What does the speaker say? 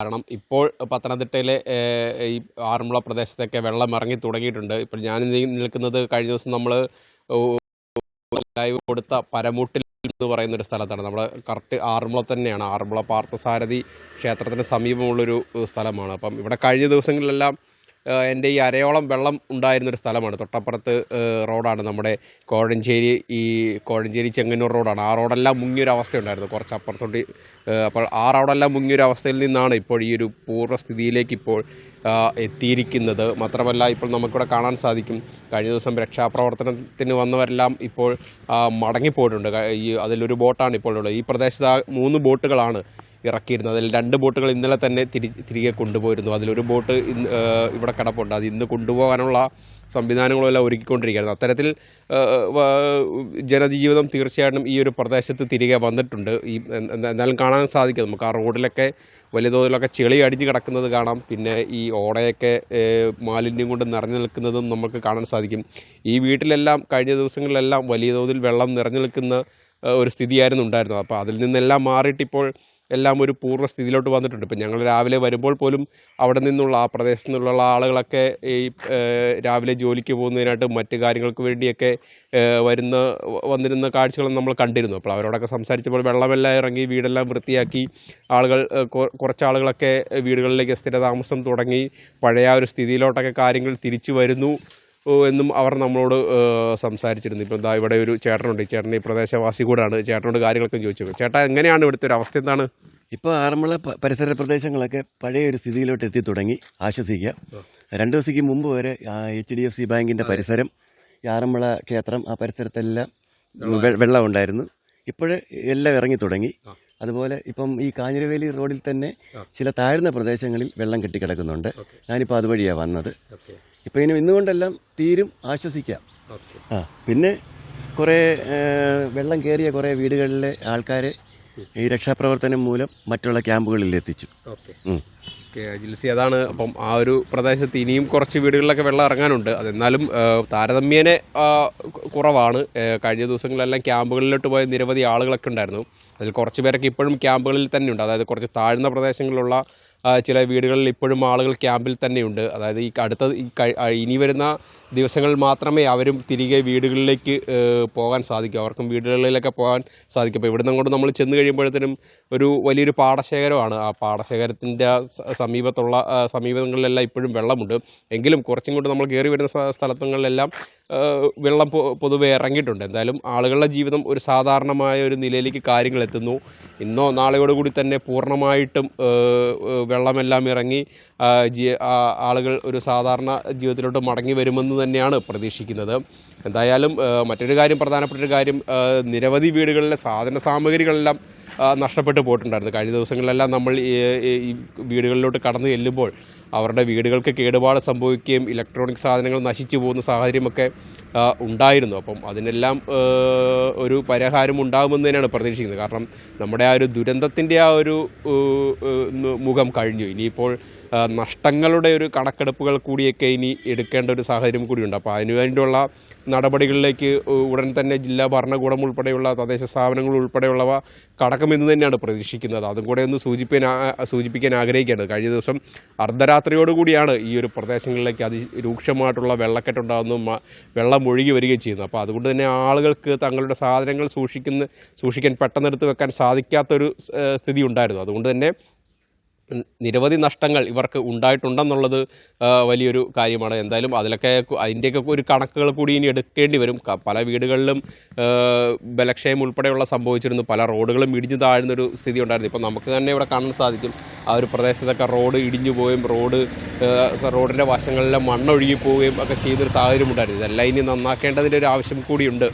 കാരണം ഇപ്പോൾ പത്തനംതിട്ടയിലെ ഈ ആറന്മുള പ്രദേശത്തൊക്കെ വെള്ളം ഇറങ്ങി തുടങ്ങിയിട്ടുണ്ട്. ഇപ്പോൾ ഞാൻ നിൽക്കുന്നത് കഴിഞ്ഞ ദിവസം നമ്മൾ ലൈവ് കൊടുത്ത പരമൂട്ടിൽ എന്ന് പറയുന്ന ഒരു സ്ഥലത്താണ്. നമ്മൾ കറക്റ്റ് ആറന്മുള തന്നെയാണ്. ആറന്മുള പാർത്ഥസാരഥി ക്ഷേത്രത്തിന് സമീപമുള്ളൊരു സ്ഥലമാണ്. അപ്പം ഇവിടെ കഴിഞ്ഞ ദിവസങ്ങളിലെല്ലാം എൻ്റെ ഈ അരയോളം വെള്ളം ഉണ്ടായിരുന്നൊരു സ്ഥലമാണ്. തൊട്ടപ്പുറത്ത് റോഡാണ് നമ്മുടെ കോഴഞ്ചേരി ചെങ്ങന്നൂർ റോഡാണ്. ആ റോഡെല്ലാം മുങ്ങിയൊരവസ്ഥയുണ്ടായിരുന്നു കുറച്ചപ്പുറത്തോട്ട്. അപ്പോൾ ആ റോഡെല്ലാം മുങ്ങിയൊരവസ്ഥയിൽ നിന്നാണ് ഇപ്പോൾ ഈ ഒരു പൂർവ്വസ്ഥിതിയിലേക്ക് ഇപ്പോൾ എത്തിയിരിക്കുന്നത്. മാത്രമല്ല ഇപ്പോൾ നമുക്കിവിടെ കാണാൻ സാധിക്കും, കഴിഞ്ഞ ദിവസം രക്ഷാപ്രവർത്തനത്തിന് വന്നവരെല്ലാം ഇപ്പോൾ മടങ്ങിപ്പോയിട്ടുണ്ട്. അതിലൊരു ബോട്ടാണ് ഇപ്പോൾ ഉള്ളത്. ഈ പ്രദേശത്ത് 3 ബോട്ടുകളാണ് ഇറക്കിയിരുന്നത്. അതിൽ 2 ബോട്ടുകൾ ഇന്നലെ തന്നെ തിരികെ കൊണ്ടുപോയിരുന്നു. അതിലൊരു ബോട്ട് ഇവിടെ കിടപ്പുണ്ട്. അത് ഇന്ന് കൊണ്ടുപോകാനുള്ള സംവിധാനങ്ങളെല്ലാം ഒരുക്കിക്കൊണ്ടിരിക്കുകയായിരുന്നു. അത്തരത്തിൽ ജനജീവിതം തീർച്ചയായിട്ടും ഈ ഒരു പ്രദേശത്ത് തിരികെ വന്നിട്ടുണ്ട്. എന്നാലും കാണാൻ സാധിക്കും നമുക്ക് ആ റോഡിലൊക്കെ വലിയ തോതിലൊക്കെ ചെളി അടിഞ്ഞ് കിടക്കുന്നത് കാണാം. പിന്നെ ഈ ഓടയൊക്കെ മാലിന്യം കൊണ്ട് നിറഞ്ഞു നിൽക്കുന്നതും നമുക്ക് കാണാൻ സാധിക്കും. ഈ വീട്ടിലെല്ലാം കഴിഞ്ഞ ദിവസങ്ങളിലെല്ലാം വലിയ തോതിൽ വെള്ളം നിറഞ്ഞു നിൽക്കുന്ന ഒരു സ്ഥിതിയായിരുന്നു ഉണ്ടായിരുന്നത്. അപ്പോൾ അതിൽ നിന്നെല്ലാം മാറിയിട്ടിപ്പോൾ എല്ലാം ഒരു പൂർവ്വസ്ഥിതിയിലോട്ട് വന്നിട്ടുണ്ട്. ഇപ്പം ഞങ്ങൾ രാവിലെ വരുമ്പോൾ പോലും അവിടെ നിന്നുള്ള ആ പ്രദേശത്തു നിന്നുള്ള ആളുകളൊക്കെ ഈ രാവിലെ ജോലിക്ക് പോകുന്നതിനായിട്ട് മറ്റു കാര്യങ്ങൾക്ക് വേണ്ടിയൊക്കെ വന്നിരുന്ന കാഴ്ചകളും നമ്മൾ കണ്ടിരുന്നു. അപ്പോൾ അവരോടൊക്കെ സംസാരിച്ചപ്പോൾ വെള്ളമെല്ലാം ഇറങ്ങി വീടെല്ലാം വൃത്തിയാക്കി ആളുകൾ കുറച്ചാളുകളൊക്കെ വീടുകളിലേക്ക് സ്ഥിരതാമസം തുടങ്ങി പഴയ ഒരു സ്ഥിതിയിലോട്ടൊക്കെ കാര്യങ്ങൾ തിരിച്ചു വരുന്നു എന്നും അവർ നമ്മളോട് സംസാരിച്ചിരുന്നു. ഇപ്പം എന്താ ഇവിടെ ഒരു ചേട്ടനുണ്ട്. ഈ ചേട്ടൻ ഈ പ്രദേശവാസി കൂടാണ്. ചേട്ടനോട് കാര്യങ്ങളൊക്കെ ചോദിച്ചു. ചേട്ടാ, എങ്ങനെയാണ് ഇവിടുത്തെ ഒരു അവസ്ഥ? എന്താണ് ഇപ്പോൾ ആറന്മുള പരിസര പ്രദേശങ്ങളൊക്കെ പഴയ ഒരു സ്ഥിതിയിലോട്ട് എത്തി തുടങ്ങി. ആശ്വസിക്കുക. 2 ദിവസത്തേക്ക് മുമ്പ് വരെ HDFC ബാങ്കിൻ്റെ പരിസരം, ആറന്മുള ക്ഷേത്രം, ആ പരിസരത്തെല്ലാം വെള്ളം ഉണ്ടായിരുന്നു. ഇപ്പോഴേ എല്ലാം ഇറങ്ങി തുടങ്ങി. അതുപോലെ ഇപ്പം ഈ കാഞ്ഞിരവേലി റോഡിൽ തന്നെ ചില താഴ്ന്ന പ്രദേശങ്ങളിൽ വെള്ളം കെട്ടിക്കിടക്കുന്നുണ്ട്. ഞാനിപ്പോൾ അതുവഴിയാണ് വന്നത്. ഇപ്പം ഇന്നുകൊണ്ടെല്ലാം തീരും, ആശ്വസിക്കാം. പിന്നെ കുറേ വെള്ളം കയറിയ കുറേ വീടുകളിലെ ആൾക്കാരെ ഈ രക്ഷാപ്രവർത്തനം മൂലം മറ്റുള്ള ക്യാമ്പുകളിൽ എത്തിച്ചു. ജിൽസി, അതാണ്. അപ്പം ആ ഒരു പ്രദേശത്ത് ഇനിയും കുറച്ച് വീടുകളിലൊക്കെ വെള്ളം ഇറങ്ങാനുണ്ട്. അതെന്നാലും താരതമ്യേന കുറവാണ്. കഴിഞ്ഞ ദിവസങ്ങളിലെല്ലാം ക്യാമ്പുകളിലോട്ട് പോയ നിരവധി ആളുകളൊക്കെ ഉണ്ടായിരുന്നു. അതിൽ കുറച്ച് പേരൊക്കെ ഇപ്പോഴും ക്യാമ്പുകളിൽ തന്നെയുണ്ട്. അതായത് കുറച്ച് താഴ്ന്ന പ്രദേശങ്ങളിലുള്ള ചില വീടുകളിൽ ഇപ്പോഴും ആളുകൾ ക്യാമ്പിൽ തന്നെയുണ്ട്. അതായത് ഇനി വരുന്ന ദിവസങ്ങളിൽ മാത്രമേ അവരും തിരികെ വീടുകളിലേക്ക് പോകാൻ സാധിക്കൂ. അവർക്കും വീടുകളിലൊക്കെ പോകാൻ സാധിക്കും. അപ്പോൾ ഇവിടുന്ന് കൊണ്ട് നമ്മൾ ചെന്ന് കഴിയുമ്പോഴത്തേനും ഒരു വലിയൊരു പാടശേഖരമാണ്. ആ പാടശേഖരത്തിൻ്റെ സമീപങ്ങളിലെല്ലാം ഇപ്പോഴും വെള്ളമുണ്ട്. എങ്കിലും കുറച്ചും കൂടി നമ്മൾ കയറി വരുന്ന സ്ഥലങ്ങളിലെല്ലാം വെള്ളം പൊതുവെ ഇറങ്ങിയിട്ടുണ്ട്. എന്തായാലും ആളുകളുടെ ജീവിതം ഒരു സാധാരണമായ ഒരു നിലയിലേക്ക് കാര്യങ്ങൾ എത്തുന്നു. ഇന്നോ നാളെയോടുകൂടി തന്നെ പൂർണ്ണമായിട്ടും വെള്ളമെല്ലാം ഇറങ്ങി ആളുകൾ ഒരു സാധാരണ ജീവിതത്തിലോട്ട് മടങ്ങി വരുമെന്ന് തന്നെയാണ് പ്രതീക്ഷിക്കുന്നത്. എന്തായാലും പ്രധാനപ്പെട്ട ഒരു കാര്യം, നിരവധി വീടുകളിലെ സാധന സാമഗ്രികളെല്ലാം നഷ്ടപ്പെട്ടു പോയിട്ടുണ്ടായിരുന്നു. കഴിഞ്ഞ ദിവസങ്ങളിലെല്ലാം നമ്മൾ ഈ വീടുകളിലോട്ട് കടന്നു ചെല്ലുമ്പോൾ അവരുടെ വീടുകൾക്ക് കേടുപാട് സംഭവിക്കുകയും ഇലക്ട്രോണിക് സാധനങ്ങൾ നശിച്ചു പോകുന്ന സാഹചര്യമൊക്കെ ഉണ്ടായിരുന്നു. അപ്പം അതിനെല്ലാം ഒരു പരിഹാരം ഉണ്ടാകുമെന്ന് തന്നെയാണ് പ്രതീക്ഷിക്കുന്നത്. കാരണം നമ്മുടെ ആ ഒരു ദുരന്തത്തിൻ്റെ ആ ഒരു മുഖം കഴിഞ്ഞു. ഇനിയിപ്പോൾ നഷ്ടങ്ങളുടെ ഒരു കണക്കെടുപ്പുകൾ കൂടിയൊക്കെ ഇനി എടുക്കേണ്ട ഒരു സാഹചര്യം കൂടിയുണ്ട്. അപ്പോൾ അതിനുവേണ്ടിയുള്ള നടപടികളിലേക്ക് ഉടൻ തന്നെ ജില്ലാ ഭരണകൂടം ഉൾപ്പെടെയുള്ള തദ്ദേശ സ്ഥാപനങ്ങൾ ഉൾപ്പെടെയുള്ളവ കടക്കുമെന്ന് തന്നെയാണ് പ്രതീക്ഷിക്കുന്നത്. അതും കൂടെ ഒന്ന് സൂചിപ്പിക്കാൻ ആഗ്രഹിക്കുകയാണ്. കഴിഞ്ഞ ദിവസം അർദ്ധരാത്രിയോടുകൂടിയാണ് ഈ ഒരു പ്രദേശങ്ങളിലേക്ക് അതിരൂക്ഷമായിട്ടുള്ള വെള്ളക്കെട്ടുണ്ടാകുന്നതും വെള്ളം ഒഴുകി വരികയും ചെയ്യുന്നത്. അപ്പോൾ അതുകൊണ്ട് തന്നെ ആളുകൾക്ക് തങ്ങളുടെ സാധനങ്ങൾ സൂക്ഷിക്കാൻ പെട്ടെന്നെടുത്ത് വെക്കാൻ സാധിക്കാത്തൊരു സ്ഥിതി ഉണ്ടായിരുന്നു. അതുകൊണ്ട് തന്നെ നിരവധി നഷ്ടങ്ങൾ ഇവർക്ക് ഉണ്ടായിട്ടുണ്ടെന്നുള്ളത് വലിയൊരു കാര്യമാണ്. എന്തായാലും അതിൻ്റെയൊക്കെ ഒരു കണക്കുകൾ കൂടി ഇനി എടുക്കേണ്ടി വരും. പല വീടുകളിലും ബലക്ഷയം ഉൾപ്പെടെയുള്ള സംഭവിച്ചിരുന്നു. പല റോഡുകളും ഇടിഞ്ഞു താഴുന്നൊരു സ്ഥിതി ഉണ്ടായിരുന്നു. ഇപ്പോൾ നമുക്ക് തന്നെ ഇവിടെ കാണാൻ സാധിക്കും, ആ ഒരു പ്രദേശത്തൊക്കെ റോഡ് ഇടിഞ്ഞു പോവുകയും റോഡിൻ്റെ വശങ്ങളിലെ മണ്ണൊഴുകി പോവുകയും ഒക്കെ ചെയ്തൊരു സാഹചര്യം ഉണ്ടായിരുന്നു. ഇതെല്ലാം ഇനി നന്നാക്കേണ്ടതിൻ്റെ ഒരു ആവശ്യം കൂടിയുണ്ട്.